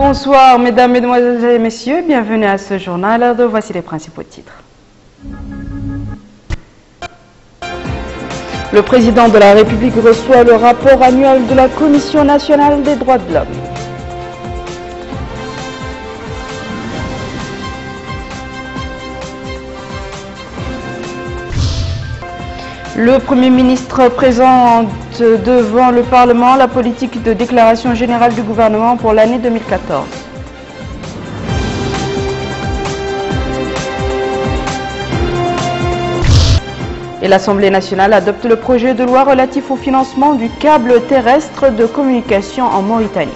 Bonsoir mesdames, mesdemoiselles et messieurs, bienvenue à ce journal. Voici les principaux titres. Le président de la République reçoit le rapport annuel de la Commission nationale des droits de l'homme. Le Premier ministre présente devant le Parlement la politique de déclaration générale du gouvernement pour l'année 2014. Et l'Assemblée nationale adopte le projet de loi relatif au financement du câble terrestre de communication en Mauritanie.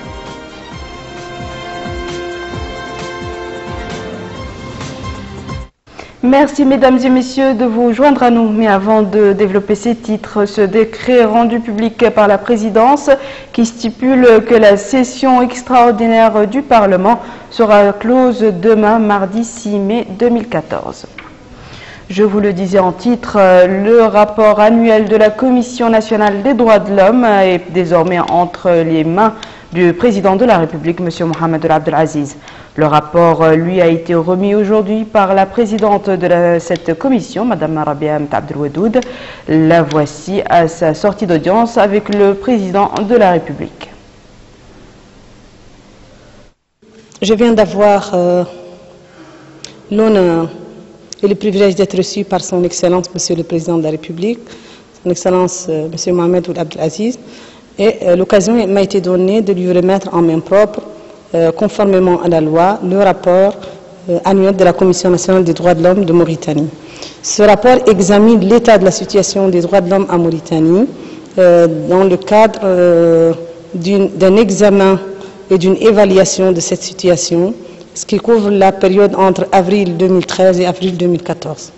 Merci mesdames et messieurs de vous joindre à nous. Mais avant de développer ces titres, ce décret rendu public par la présidence qui stipule que la session extraordinaire du Parlement sera close demain, mardi 6 mai 2014. Je vous le disais en titre, le rapport annuel de la Commission nationale des droits de l'homme est désormais entre les mains du président de la République, M. Mohamed Abdelaziz. Le rapport, lui, a été remis aujourd'hui par la présidente de cette commission, Mme Rabia Abdelwadoud. La voici à sa sortie d'audience avec le président de la République. Je viens d'avoir l'honneur et le privilège d'être reçu par son Excellence, Monsieur le Président de la République, son Excellence, Monsieur Mohamed Abdelaziz, et l'occasion m'a été donnée de lui remettre en main propre, conformément à la loi, le rapport annuel de la Commission nationale des droits de l'homme de Mauritanie. Ce rapport examine l'état de la situation des droits de l'homme en Mauritanie dans le cadre d'un examen et d'une évaluation de cette situation, ce qui couvre la période entre avril 2013 et avril 2014.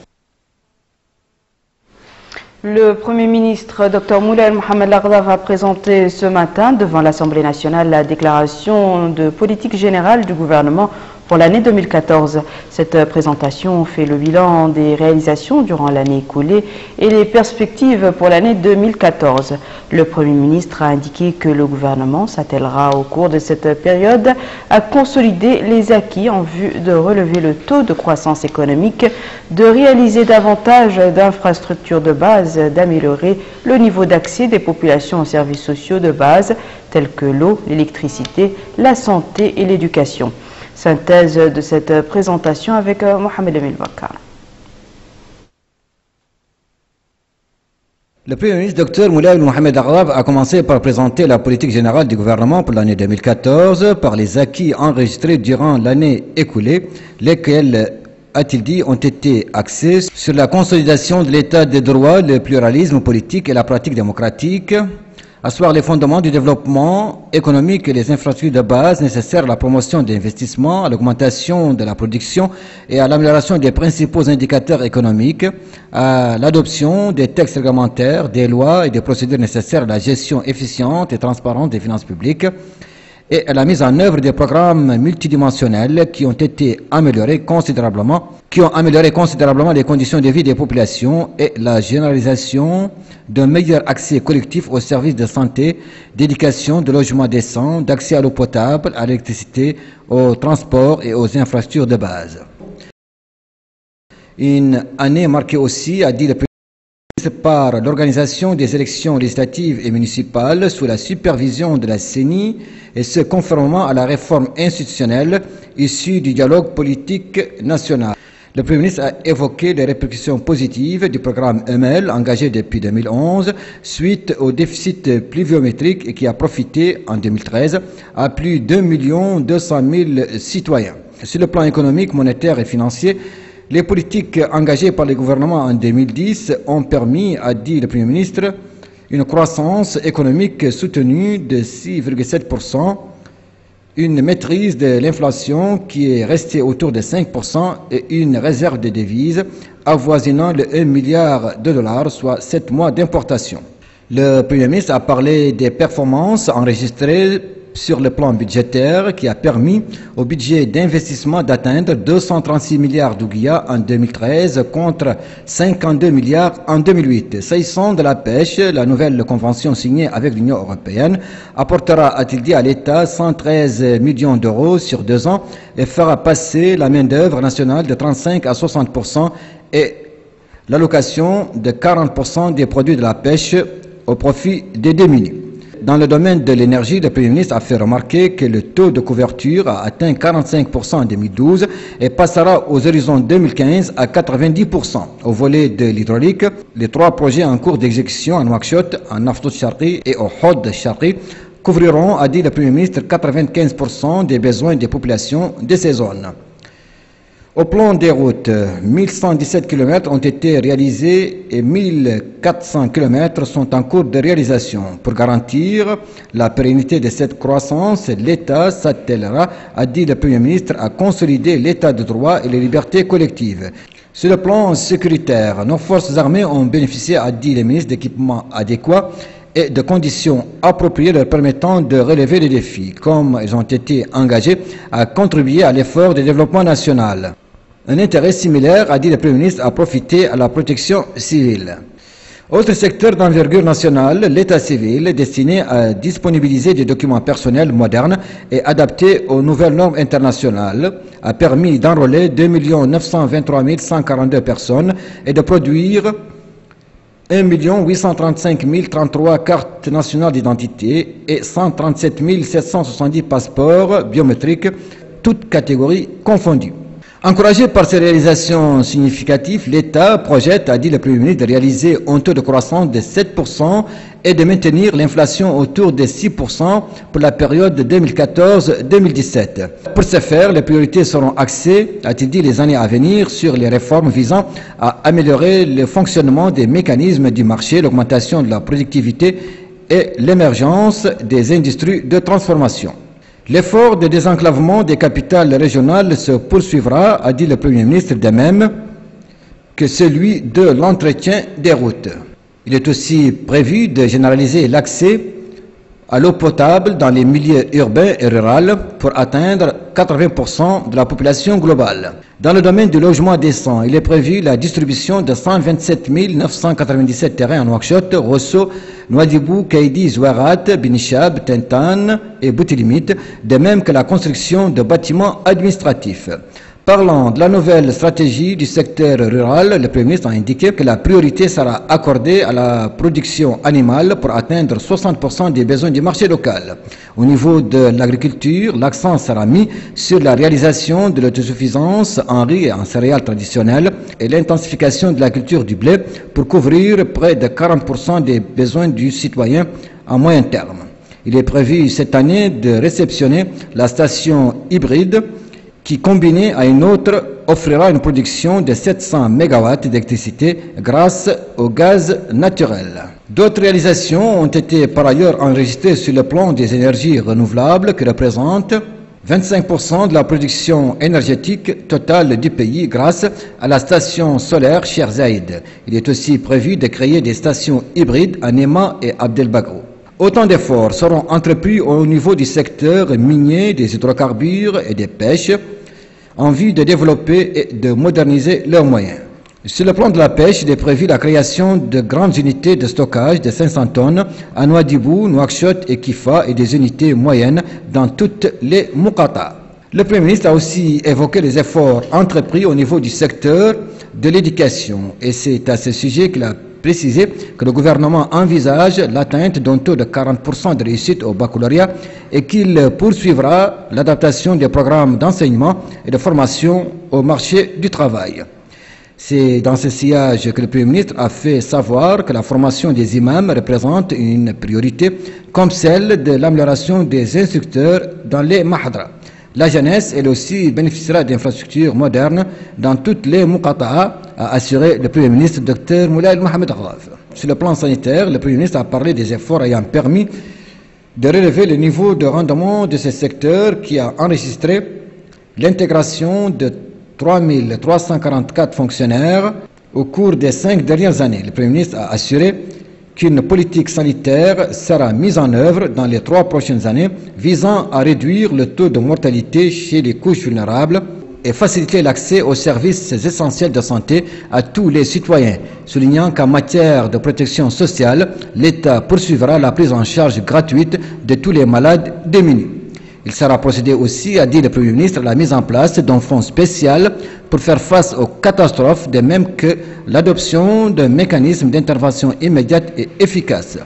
Le Premier ministre, Dr Moulay Mohamed Laghdaf, a présenté ce matin devant l'Assemblée nationale la déclaration de politique générale du gouvernement pour l'année 2014. Cette présentation fait le bilan des réalisations durant l'année écoulée et les perspectives pour l'année 2014. Le Premier ministre a indiqué que le gouvernement s'attellera au cours de cette période à consolider les acquis en vue de relever le taux de croissance économique, de réaliser davantage d'infrastructures de base, d'améliorer le niveau d'accès des populations aux services sociaux de base tels que l'eau, l'électricité, la santé et l'éducation. Synthèse de cette présentation avec Mohamed Emile Bakar. Le Premier ministre Dr Moulay Mohamed Laghdaf a commencé par présenter la politique générale du gouvernement pour l'année 2014 par les acquis enregistrés durant l'année écoulée, lesquels, a-t-il dit, ont été axés sur la consolidation de l'état des droits, le pluralisme politique et la pratique démocratique, asseoir les fondements du développement économique et les infrastructures de base nécessaires à la promotion des investissements, à l'augmentation de la production et à l'amélioration des principaux indicateurs économiques, à l'adoption des textes réglementaires, des lois et des procédures nécessaires à la gestion efficiente et transparente des finances publiques, et à la mise en œuvre des programmes multidimensionnels qui ont amélioré considérablement les conditions de vie des populations et la généralisation d'un meilleur accès collectif aux services de santé, d'éducation, de logement décent, d'accès à l'eau potable, à l'électricité, au transport et aux infrastructures de base. Une année marquée aussi, a dit le par l'organisation des élections législatives et municipales sous la supervision de la CENI et ce conformément à la réforme institutionnelle issue du dialogue politique national. Le Premier ministre a évoqué les répercussions positives du programme EMEL engagé depuis 2011 suite au déficit pluviométrique et qui a profité en 2013 à plus d'1 200 000 citoyens. Sur le plan économique, monétaire et financier, les politiques engagées par le gouvernement en 2010 ont permis, a dit le Premier ministre, une croissance économique soutenue de 6,7%, une maîtrise de l'inflation qui est restée autour de 5% et une réserve de devises avoisinant le 1 milliard de dollars, soit 7 mois d'importation. Le Premier ministre a parlé des performances enregistrées sur le plan budgétaire qui a permis au budget d'investissement d'atteindre 236 milliards d'ouguiya en 2013 contre 52 milliards en 2008. S'agissant de la pêche, la nouvelle convention signée avec l'Union européenne apportera, a-t-il dit, à l'État 113 millions d'euros sur 2 ans et fera passer la main-d'œuvre nationale de 35 à 60% et l'allocation de 40% des produits de la pêche au profit des démunis. Dans le domaine de l'énergie, le Premier ministre a fait remarquer que le taux de couverture a atteint 45% en 2012 et passera aux horizons 2015 à 90%. Au volet de l'hydraulique, les 3 projets en cours d'exécution à Nouakchott, en Naftout Sharqi et au Hod Sharqi couvriront, a dit le Premier ministre, 95% des besoins des populations de ces zones. Au plan des routes, 1117 km ont été réalisés et 1400 km sont en cours de réalisation. Pour garantir la pérennité de cette croissance, l'État s'attellera, a dit le Premier ministre, à consolider l'État de droit et les libertés collectives. Sur le plan sécuritaire, nos forces armées ont bénéficié, a dit le ministre, d'équipements adéquats et de conditions appropriées leur permettant de relever les défis, comme ils ont été engagés à contribuer à l'effort de développement national. Un intérêt similaire, a dit le Premier ministre, a profité à la protection civile. Autre secteur d'envergure nationale, l'état civil, destiné à disponibiliser des documents personnels modernes et adaptés aux nouvelles normes internationales, a permis d'enrôler 2 923 142 personnes et de produire 1 835 033 cartes nationales d'identité et 137 770 passeports biométriques, toutes catégories confondues. Encouragé par ces réalisations significatives, l'État projette, a dit le Premier ministre, de réaliser un taux de croissance de 7% et de maintenir l'inflation autour de 6% pour la période 2014-2017. Pour ce faire, les priorités seront axées, a-t-il dit, les années à venir sur les réformes visant à améliorer le fonctionnement des mécanismes du marché, l'augmentation de la productivité et l'émergence des industries de transformation. L'effort de désenclavement des capitales régionales se poursuivra, a dit le Premier ministre, de même que celui de l'entretien des routes. Il est aussi prévu de généraliser l'accès à l'eau potable dans les milieux urbains et ruraux pour atteindre 80% de la population globale. Dans le domaine du logement décent, il est prévu la distribution de 127 997 terrains en Nouakchott, Rosso, Nouadhibou, Kaidi, Zouarat, Binishab, Tintan et Boutilimit, de même que la construction de bâtiments administratifs. Parlant de la nouvelle stratégie du secteur rural, le Premier ministre a indiqué que la priorité sera accordée à la production animale pour atteindre 60% des besoins du marché local. Au niveau de l'agriculture, l'accent sera mis sur la réalisation de l'autosuffisance en riz et en céréales traditionnelles et l'intensification de la culture du blé pour couvrir près de 40% des besoins du citoyen à moyen terme. Il est prévu cette année de réceptionner la station hybride qui, combinée à une autre, offrira une production de 700 MW d'électricité grâce au gaz naturel. D'autres réalisations ont été par ailleurs enregistrées sur le plan des énergies renouvelables qui représentent 25% de la production énergétique totale du pays grâce à la station solaire Cheikh Zayed. Il est aussi prévu de créer des stations hybrides à Nema et Abdelbagrou. Autant d'efforts seront entrepris au niveau du secteur minier, des hydrocarbures et des pêches en vue de développer et de moderniser leurs moyens. Sur le plan de la pêche, il est prévu la création de grandes unités de stockage de 500 tonnes à Nouadhibou, Nouakchott et Kifa et des unités moyennes dans toutes les Moukata. Le Premier ministre a aussi évoqué les efforts entrepris au niveau du secteur de l'éducation et c'est à ce sujet qu'il a précisé que le gouvernement envisage l'atteinte d'un taux de 40% de réussite au baccalauréat et qu'il poursuivra l'adaptation des programmes d'enseignement et de formation au marché du travail. C'est dans ce sillage que le Premier ministre a fait savoir que la formation des imams représente une priorité comme celle de l'amélioration des instructeurs dans les mahadras. La jeunesse, elle aussi, bénéficiera d'infrastructures modernes dans toutes les Moukata'a, a assuré le Premier ministre Dr Moulay Mohamed Aghlaf. Sur le plan sanitaire, le Premier ministre a parlé des efforts ayant permis de relever le niveau de rendement de ce secteur qui a enregistré l'intégration de 3 344 fonctionnaires au cours des 5 dernières années. Le Premier ministre a assuré qu'une politique sanitaire sera mise en œuvre dans les 3 prochaines années visant à réduire le taux de mortalité chez les couches vulnérables et faciliter l'accès aux services essentiels de santé à tous les citoyens, soulignant qu'en matière de protection sociale, l'État poursuivra la prise en charge gratuite de tous les malades démunis. Il sera procédé aussi, a dit le Premier ministre, à la mise en place d'un fonds spécial pour faire face aux catastrophes, de même que l'adoption d'un mécanisme d'intervention immédiate et efficace.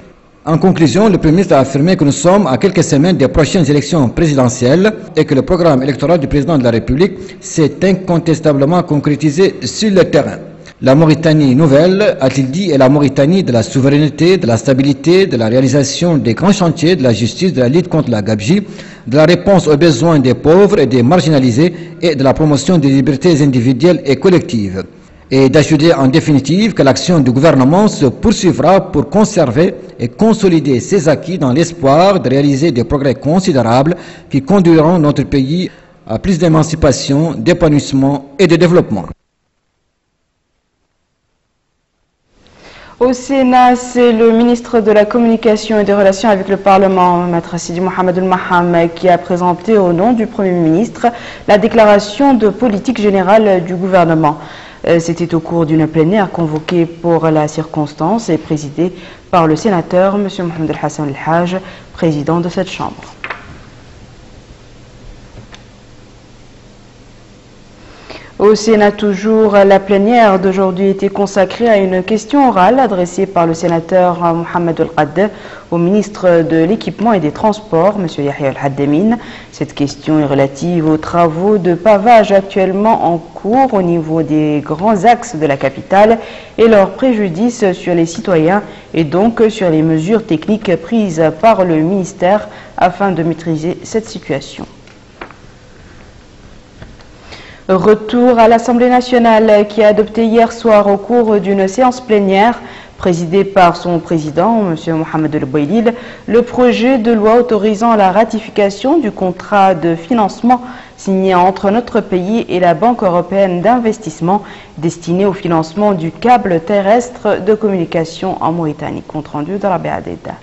En conclusion, le Premier ministre a affirmé que nous sommes à quelques semaines des prochaines élections présidentielles et que le programme électoral du président de la République s'est incontestablement concrétisé sur le terrain. La Mauritanie nouvelle, a-t-il dit, est la Mauritanie de la souveraineté, de la stabilité, de la réalisation des grands chantiers, de la justice, de la lutte contre la gabegie, de la réponse aux besoins des pauvres et des marginalisés et de la promotion des libertés individuelles et collectives. Et d'ajouter en définitive que l'action du gouvernement se poursuivra pour conserver et consolider ses acquis dans l'espoir de réaliser des progrès considérables qui conduiront notre pays à plus d'émancipation, d'épanouissement et de développement. Au Sénat, c'est le ministre de la Communication et des Relations avec le Parlement, Maître Sidi Mohamed El-Maham, qui a présenté au nom du Premier ministre la déclaration de politique générale du gouvernement. C'était au cours d'une plénière convoquée pour la circonstance et présidée par le sénateur M. Mohamed El-Hassan El-Haj, président de cette Chambre. Au Sénat toujours, la plénière d'aujourd'hui était consacrée à une question orale adressée par le sénateur Mohamed El-Qadde au ministre de l'Équipement et des Transports, M. Yahya El-Haddamine. Cette question est relative aux travaux de pavage actuellement en cours au niveau des grands axes de la capitale et leur préjudice sur les citoyens et donc sur les mesures techniques prises par le ministère afin de maîtriser cette situation. Retour à l'Assemblée nationale qui a adopté hier soir au cours d'une séance plénière présidée par son président, M. Mohamed El-Boylil, le projet de loi autorisant la ratification du contrat de financement signé entre notre pays et la Banque européenne d'investissement destiné au financement du câble terrestre de communication en Mauritanie. Compte rendu de Rabia Deda.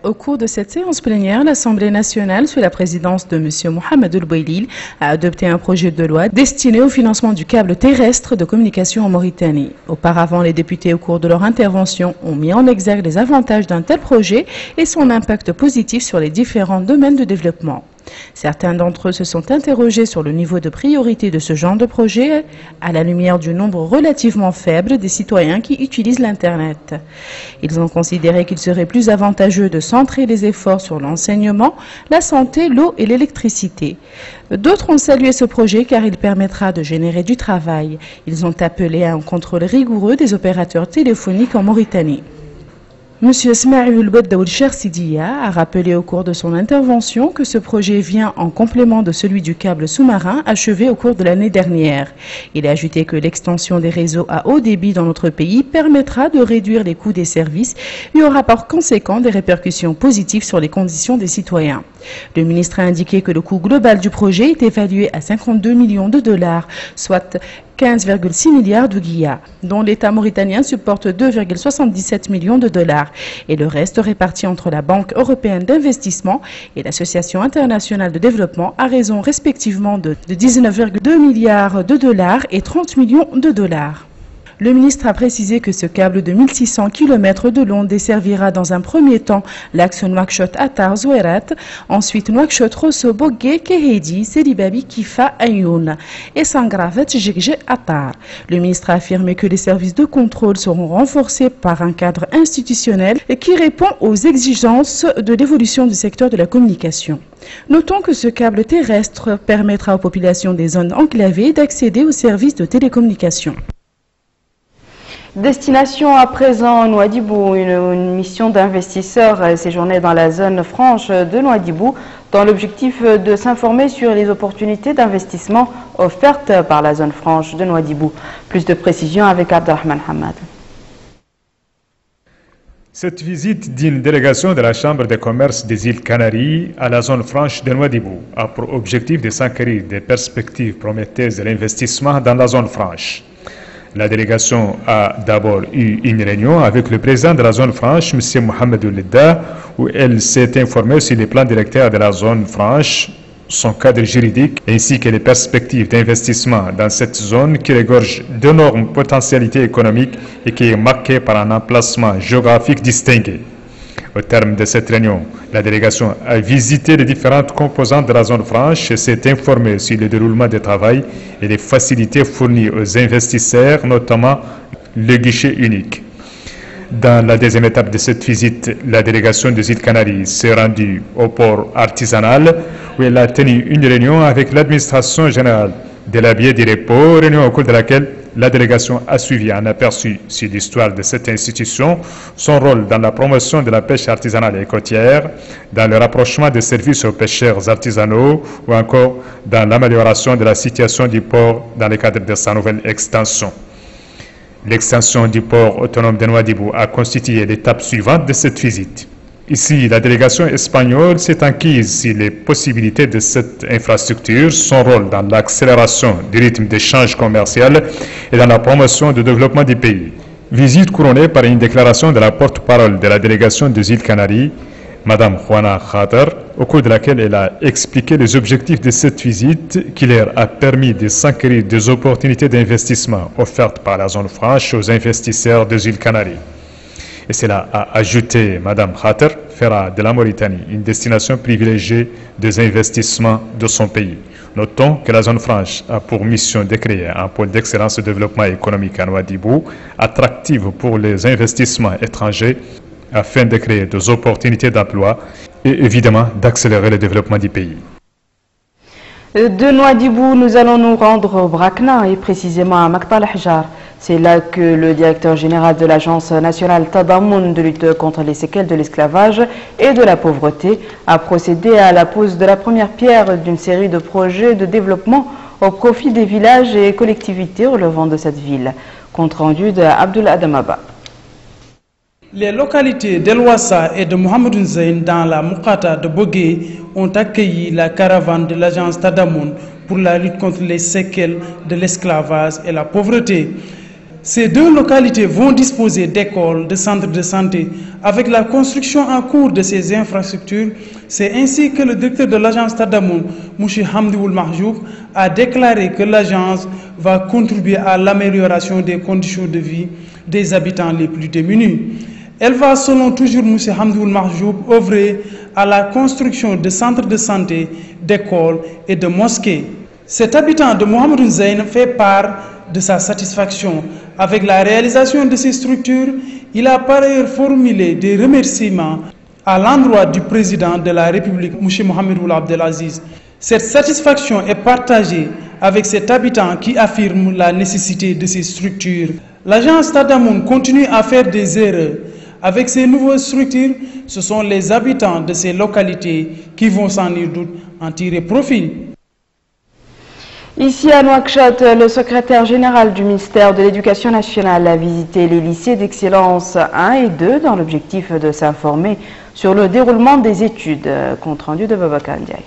Au cours de cette séance plénière, l'Assemblée nationale, sous la présidence de M. Mohamed El-Boylil, a adopté un projet de loi destiné au financement du câble terrestre de communication en Mauritanie. Auparavant, les députés, au cours de leur intervention, ont mis en exergue les avantages d'un tel projet et son impact positif sur les différents domaines de développement. Certains d'entre eux se sont interrogés sur le niveau de priorité de ce genre de projet à la lumière du nombre relativement faible des citoyens qui utilisent l'Internet. Ils ont considéré qu'il serait plus avantageux de centrer les efforts sur l'enseignement, la santé, l'eau et l'électricité. D'autres ont salué ce projet car il permettra de générer du travail. Ils ont appelé à un contrôle rigoureux des opérateurs téléphoniques en Mauritanie. M. Smaïl Beddaoul Chersidia a rappelé au cours de son intervention que ce projet vient en complément de celui du câble sous-marin achevé au cours de l'année dernière. Il a ajouté que l'extension des réseaux à haut débit dans notre pays permettra de réduire les coûts des services et aura par conséquent des répercussions positives sur les conditions des citoyens. Le ministre a indiqué que le coût global du projet est évalué à 52 millions de dollars, soit 15,6 milliards de guillas, dont l'État mauritanien supporte 2,77 millions de dollars et le reste réparti entre la Banque européenne d'investissement et l'Association internationale de développement à raison respectivement de 19,2 milliards de dollars et 30 millions de dollars. Le ministre a précisé que ce câble de 1600 km de long desservira dans un premier temps l'axe Nouakchott-Attar-Zouerat, ensuite Nouakchott-Rosso-Bogué, Kehedi, Seribabi, Kifa, Ayoun et Sangravet-Jigje-Attar. Le ministre a affirmé que les services de contrôle seront renforcés par un cadre institutionnel qui répond aux exigences de l'évolution du secteur de la communication. Notons que ce câble terrestre permettra aux populations des zones enclavées d'accéder aux services de télécommunication. Destination à présent Nouadhibou, une mission d'investisseurs séjournait dans la zone franche de Nouadhibou dans l'objectif de s'informer sur les opportunités d'investissement offertes par la zone franche de Nouadhibou. Plus de précisions avec Abdelrahman Hamad. Cette visite d'une délégation de la Chambre de commerce des îles Canaries à la zone franche de Nouadhibou a pour objectif de s'enquérir des perspectives prometteuses de l'investissement dans la zone franche. La délégation a d'abord eu une réunion avec le président de la zone franche, M. Mohamed Oulida, où elle s'est informée sur les plans directeurs de la zone franche, son cadre juridique ainsi que les perspectives d'investissement dans cette zone qui regorge d'énormes potentialités économiques et qui est marquée par un emplacement géographique distingué. Au terme de cette réunion, la délégation a visité les différentes composantes de la zone franche et s'est informée sur le déroulement des travaux et les facilités fournies aux investisseurs, notamment le guichet unique. Dans la deuxième étape de cette visite, la délégation des îles Canaries s'est rendue au port artisanal où elle a tenu une réunion avec l'administration générale de la Baie du Repos, réunion au cours de laquelle la délégation a suivi un aperçu sur l'histoire de cette institution, son rôle dans la promotion de la pêche artisanale et côtière, dans le rapprochement des services aux pêcheurs artisanaux ou encore dans l'amélioration de la situation du port dans le cadre de sa nouvelle extension. L'extension du port autonome de Nouadhibou a constitué l'étape suivante de cette visite. Ici, la délégation espagnole s'est enquise sur les possibilités de cette infrastructure, son rôle dans l'accélération du rythme d'échange commercial et dans la promotion du développement du pays. Visite couronnée par une déclaration de la porte-parole de la délégation des îles Canaries, Mme Juana Khater, au cours de laquelle elle a expliqué les objectifs de cette visite qui leur a permis de s'enquérir des opportunités d'investissement offertes par la zone franche aux investisseurs des îles Canaries. Et cela a ajouté, Mme Khater fera de la Mauritanie une destination privilégiée des investissements de son pays. Notons que la zone franche a pour mission de créer un pôle d'excellence de développement économique à Nouadhibou, attractif pour les investissements étrangers, afin de créer des opportunités d'emploi et évidemment d'accélérer le développement du pays. De Nouadhibou, nous allons nous rendre au Brakna et précisément à Maktal Hajar. C'est là que le directeur général de l'Agence nationale Tadamoun de lutte contre les séquelles de l'esclavage et de la pauvreté a procédé à la pose de la première pierre d'une série de projets de développement au profit des villages et collectivités relevant de cette ville. Compte rendu de Abdul Adamaba. Les localités d'El Wassa et de Mohamed Zayn dans la Moukata de Bogué ont accueilli la caravane de l'agence Tadamoun pour la lutte contre les séquelles de l'esclavage et la pauvreté. Ces deux localités vont disposer d'écoles, de centres de santé. Avec la construction en cours de ces infrastructures, c'est ainsi que le directeur de l'agence Tadamoun, M. Hamdioul Mahjoub, a déclaré que l'agence va contribuer à l'amélioration des conditions de vie des habitants les plus démunis. Elle va, selon toujours M. Hamdioul Mahjoub, œuvrer à la construction de centres de santé, d'écoles et de mosquées. Cet habitant de Mohamed Zayn fait part de sa satisfaction avec la réalisation de ces structures. Il a par ailleurs formulé des remerciements à l'endroit du président de la République, M. Mohamed Ould Abdelaziz. Cette satisfaction est partagée avec cet habitant qui affirme la nécessité de ces structures. L'agence Tadamoun continue à faire des erreurs. Avec ces nouvelles structures, ce sont les habitants de ces localités qui vont sans nul doute en tirer profit. Ici à Nouakchott, le secrétaire général du ministère de l'Éducation nationale a visité les lycées d'excellence 1 et 2 dans l'objectif de s'informer sur le déroulement des études. Compte rendu de Babacar Ndiaye.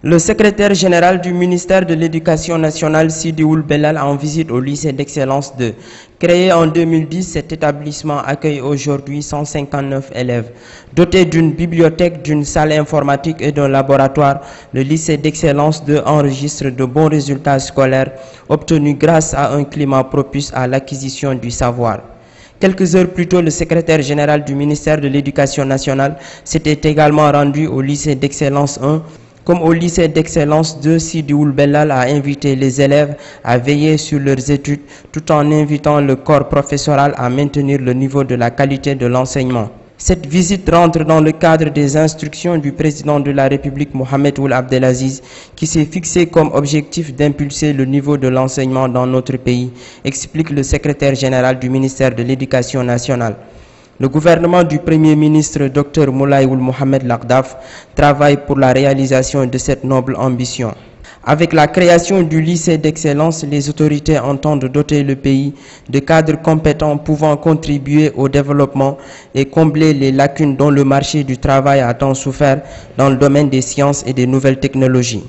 Le secrétaire général du ministère de l'Éducation nationale, Sidi Ould Belal, en visite au lycée d'excellence 2. Créé en 2010, cet établissement accueille aujourd'hui 159 élèves. Doté d'une bibliothèque, d'une salle informatique et d'un laboratoire, le lycée d'excellence 2 enregistre de bons résultats scolaires obtenus grâce à un climat propice à l'acquisition du savoir. Quelques heures plus tôt, le secrétaire général du ministère de l'Éducation nationale s'était également rendu au lycée d'excellence 1. Comme au lycée d'excellence 2, Sidi Ould Belal a invité les élèves à veiller sur leurs études tout en invitant le corps professoral à maintenir le niveau de la qualité de l'enseignement. Cette visite rentre dans le cadre des instructions du président de la République Mohamed Ould Abdelaziz qui s'est fixé comme objectif d'impulser le niveau de l'enseignement dans notre pays, explique le secrétaire général du ministère de l'Éducation nationale. Le gouvernement du Premier ministre Dr Moulay Ould Mohamed Laghdaf travaille pour la réalisation de cette noble ambition. Avec la création du lycée d'excellence, les autorités entendent doter le pays de cadres compétents pouvant contribuer au développement et combler les lacunes dont le marché du travail a tant souffert dans le domaine des sciences et des nouvelles technologies.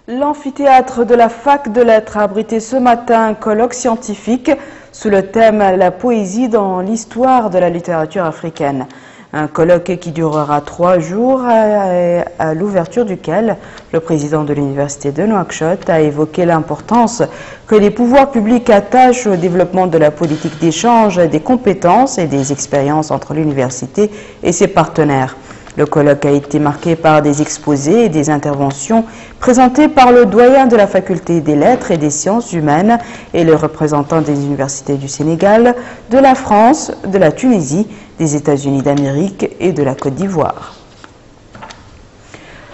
L'amphithéâtre de la fac de lettres a abrité ce matin un colloque scientifique sous le thème « La poésie dans l'histoire de la littérature africaine ». Un colloque qui durera 3 jours, à l'ouverture duquel le président de l'université de Nouakchott a évoqué l'importance que les pouvoirs publics attachent au développement de la politique d'échange des compétences et des expériences entre l'université et ses partenaires. Le colloque a été marqué par des exposés et des interventions présentées par le doyen de la faculté des lettres et des sciences humaines et les représentants des universités du Sénégal, de la France, de la Tunisie, des États-Unis d'Amérique et de la Côte d'Ivoire.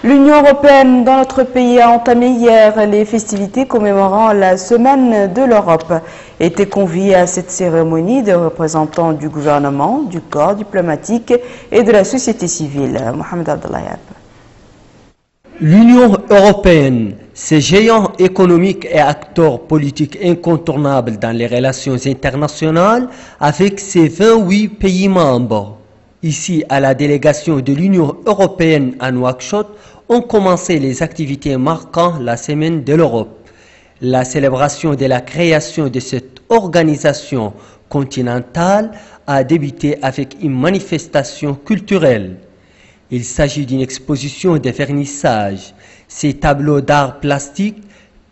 L'Union européenne dans notre pays a entamé hier les festivités commémorant la Semaine de l'Europe. Étaient conviés à cette cérémonie des représentants du gouvernement, du corps diplomatique et de la société civile. Mohamed Abdallah. L'Union européenne, ces géants économiques et acteurs politiques incontournables dans les relations internationales avec ses 28 pays membres. Ici, à la délégation de l'Union européenne à Nouakchott, ont commencé les activités marquant la Semaine de l'Europe. La célébration de la création de cette organisation continentale a débuté avec une manifestation culturelle. Il s'agit d'une exposition de vernissage. Ces tableaux d'art plastique,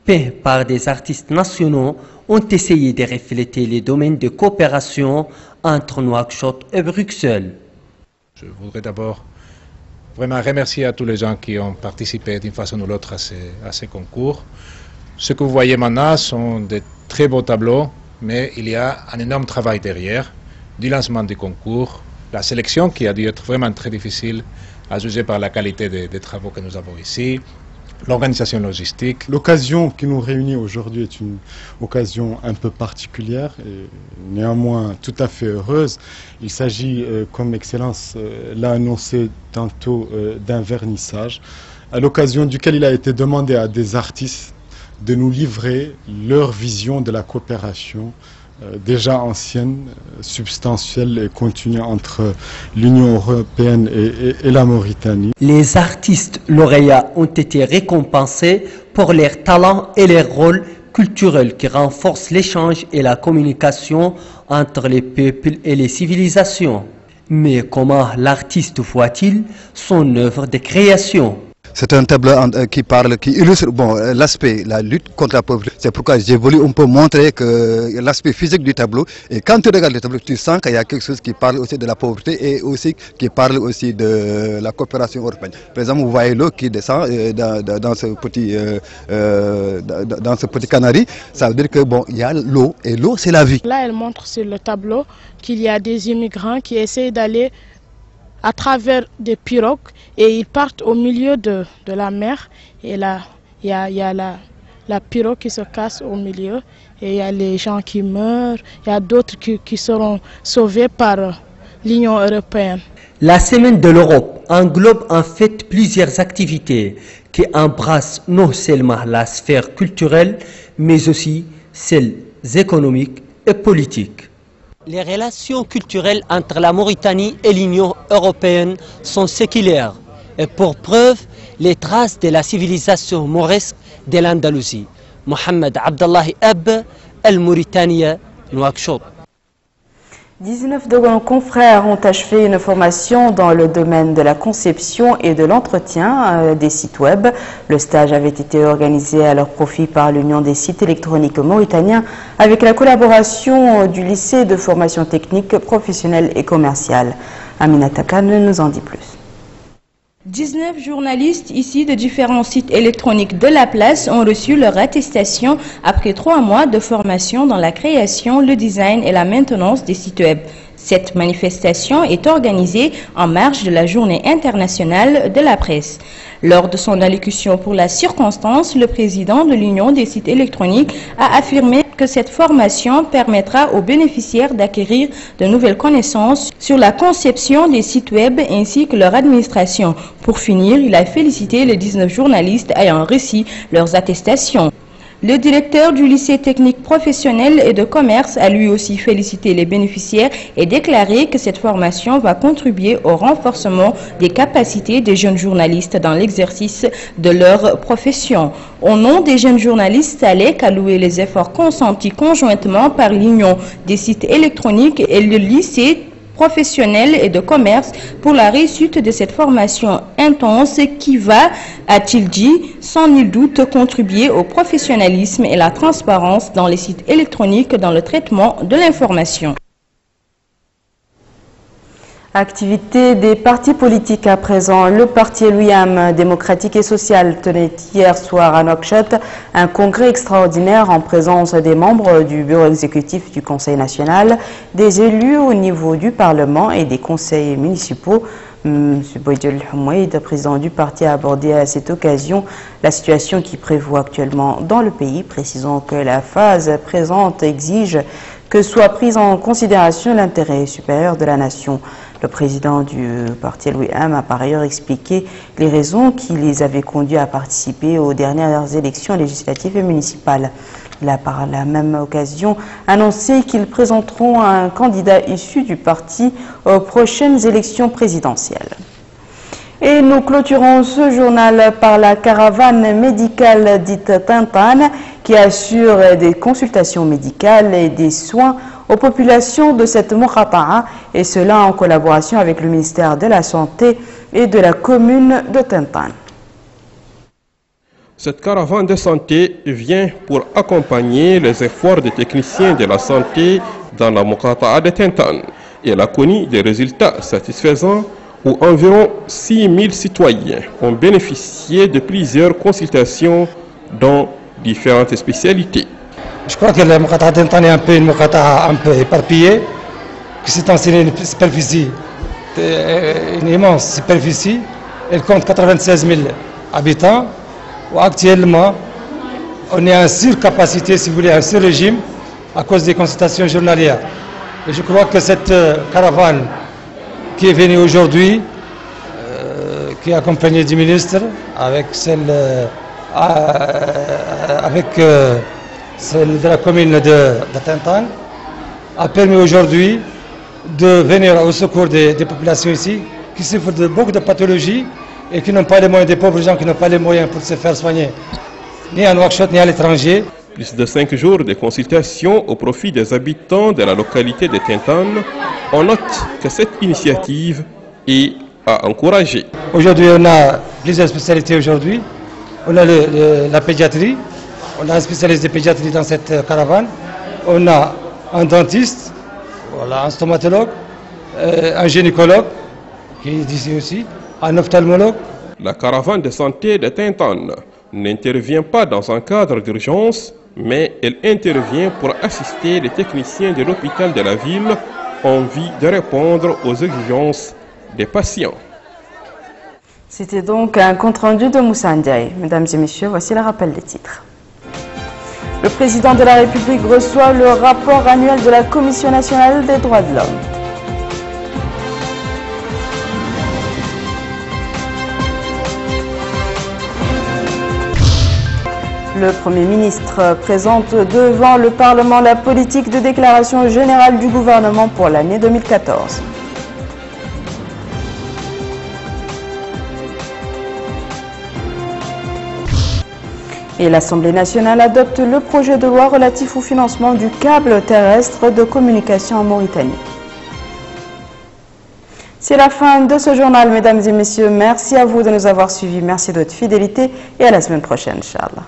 peints par des artistes nationaux, ont essayé de refléter les domaines de coopération entre Nouakchott et Bruxelles. Je voudrais d'abord vraiment remercier à tous les gens qui ont participé d'une façon ou l'autre à ces concours. Ce que vous voyez maintenant sont de très beaux tableaux, mais il y a un énorme travail derrière, du lancement du concours, la sélection qui a dû être vraiment très difficile à juger par la qualité des travaux que nous avons ici, l'organisation logistique. L'occasion qui nous réunit aujourd'hui est une occasion un peu particulière et néanmoins tout à fait heureuse. Il s'agit, comme Excellence l'a annoncé tantôt, d'un vernissage, à l'occasion duquel il a été demandé à des artistes de nous livrer leur vision de la coopération déjà ancienne, substantielle et continue entre l'Union européenne et la Mauritanie. Les artistes lauréats ont été récompensés pour leurs talents et leurs rôles culturels qui renforcent l'échange et la communication entre les peuples et les civilisations. Mais comment l'artiste voit-il son œuvre de création ? C'est un tableau qui illustre l'aspect, la lutte contre la pauvreté. C'est pourquoi j'ai voulu un peu montrer que l'aspect physique du tableau. Et quand tu regardes le tableau, tu sens qu'il y a quelque chose qui parle aussi de la pauvreté et aussi qui parle aussi de la coopération européenne. Par exemple, vous voyez l'eau qui descend dans ce petit canari. Ça veut dire que il y a l'eau et l'eau c'est la vie. Là, elle montre sur le tableau qu'il y a des immigrants qui essayent d'aller à travers des pirogues et ils partent au milieu de la mer et là il y a la pirogue qui se casse au milieu et il y a les gens qui meurent, il y a d'autres qui seront sauvés par l'Union européenne. La Semaine de l'Europe englobe en fait plusieurs activités qui embrassent non seulement la sphère culturelle mais aussi celles économiques et politiques. Les relations culturelles entre la Mauritanie et l'Union européenne sont séculaires et pour preuve les traces de la civilisation mauresque de l'Andalousie. Mohamed Abdallah Ab, El-Mauritania, Nouakchott. 19 de nos confrères ont achevé une formation dans le domaine de la conception et de l'entretien des sites web. Le stage avait été organisé à leur profit par l'Union des sites électroniques mauritaniens avec la collaboration du lycée de formation technique, professionnelle et commerciale. Aminata Khan nous en dit plus. 19 journalistes issus de différents sites électroniques de la place ont reçu leur attestation après 3 mois de formation dans la création, le design et la maintenance des sites web. Cette manifestation est organisée en marge de la Journée internationale de la presse. Lors de son allocution pour la circonstance, le président de l'Union des sites électroniques a affirmé que cette formation permettra aux bénéficiaires d'acquérir de nouvelles connaissances sur la conception des sites web ainsi que leur administration. Pour finir, il a félicité les 19 journalistes ayant reçu leurs attestations. Le directeur du lycée technique professionnel et de commerce a lui aussi félicité les bénéficiaires et déclaré que cette formation va contribuer au renforcement des capacités des jeunes journalistes dans l'exercice de leur profession. Au nom des jeunes journalistes, Alec a loué les efforts consentis conjointement par l'Union des sites électroniques et le lycée professionnel et de commerce pour la réussite de cette formation intense qui va, a-t-il dit, sans nul doute contribuer au professionnalisme et la transparence dans les sites électroniques dans le traitement de l'information. Activité des partis politiques à présent. Le parti Elouiam démocratique et social tenait hier soir à Nouakchott un congrès extraordinaire en présence des membres du bureau exécutif du Conseil national, des élus au niveau du Parlement et des conseils municipaux. M. Boydel Houmaïd, président du parti, a abordé à cette occasion la situation qui prévaut actuellement dans le pays, précisant que la phase présente exige que soit prise en considération l'intérêt supérieur de la nation. Le président du parti Elouiam a par ailleurs expliqué les raisons qui les avaient conduits à participer aux dernières élections législatives et municipales. Il a par la même occasion annoncé qu'ils présenteront un candidat issu du parti aux prochaines élections présidentielles. Et nous clôturons ce journal par la caravane médicale dite Tintan qui assure des consultations médicales et des soins aux populations de cette Mokhata'a, et cela en collaboration avec le ministère de la Santé et de la commune de Tintan. Cette caravane de santé vient pour accompagner les efforts des techniciens de la santé dans la Mokhata'a de Tintan. Elle a connu des résultats satisfaisants où environ 6000 citoyens ont bénéficié de plusieurs consultations dans différentes spécialités. Je crois que la Mokhata'a de Tintan est une Mokhata'a un peu éparpillée, qui s'est installée une superficie, une immense superficie. Elle compte 96 000 habitants. Actuellement, on est en surcapacité, si vous voulez, un sur-régime à cause des consultations journalières. Et je crois que cette caravane qui est venue aujourd'hui, qui est accompagnée du ministre, avec celle de la commune de Tintan, a permis aujourd'hui de venir au secours des populations ici, qui souffrent de beaucoup de pathologies et qui n'ont pas les moyens, des pauvres gens qui n'ont pas les moyens pour se faire soigner, ni à Nouakchott, ni à l'étranger. Plus de 5 jours de consultation au profit des habitants de la localité de Tintan, on note que cette initiative est à encourager. Aujourd'hui, on a plusieurs spécialités aujourd'hui. On a la pédiatrie, on a un spécialiste de pédiatrie dans cette caravane. On a un dentiste, voilà, un stomatologue, un gynécologue qui est ici aussi, un ophtalmologue. La caravane de santé de Tintan n'intervient pas dans un cadre d'urgence, mais elle intervient pour assister les techniciens de l'hôpital de la ville en vue de répondre aux exigences des patients. C'était donc un compte-rendu de Moussa Ndiaye. Mesdames et messieurs, voici le rappel des titres. Le président de la République reçoit le rapport annuel de la Commission nationale des droits de l'homme. Le Premier ministre présente devant le Parlement la politique de déclaration générale du gouvernement pour l'année 2014. Et l'Assemblée nationale adopte le projet de loi relatif au financement du câble terrestre de communication en Mauritanie. C'est la fin de ce journal, mesdames et messieurs. Merci à vous de nous avoir suivis. Merci de votre fidélité et à la semaine prochaine, Inch'Allah.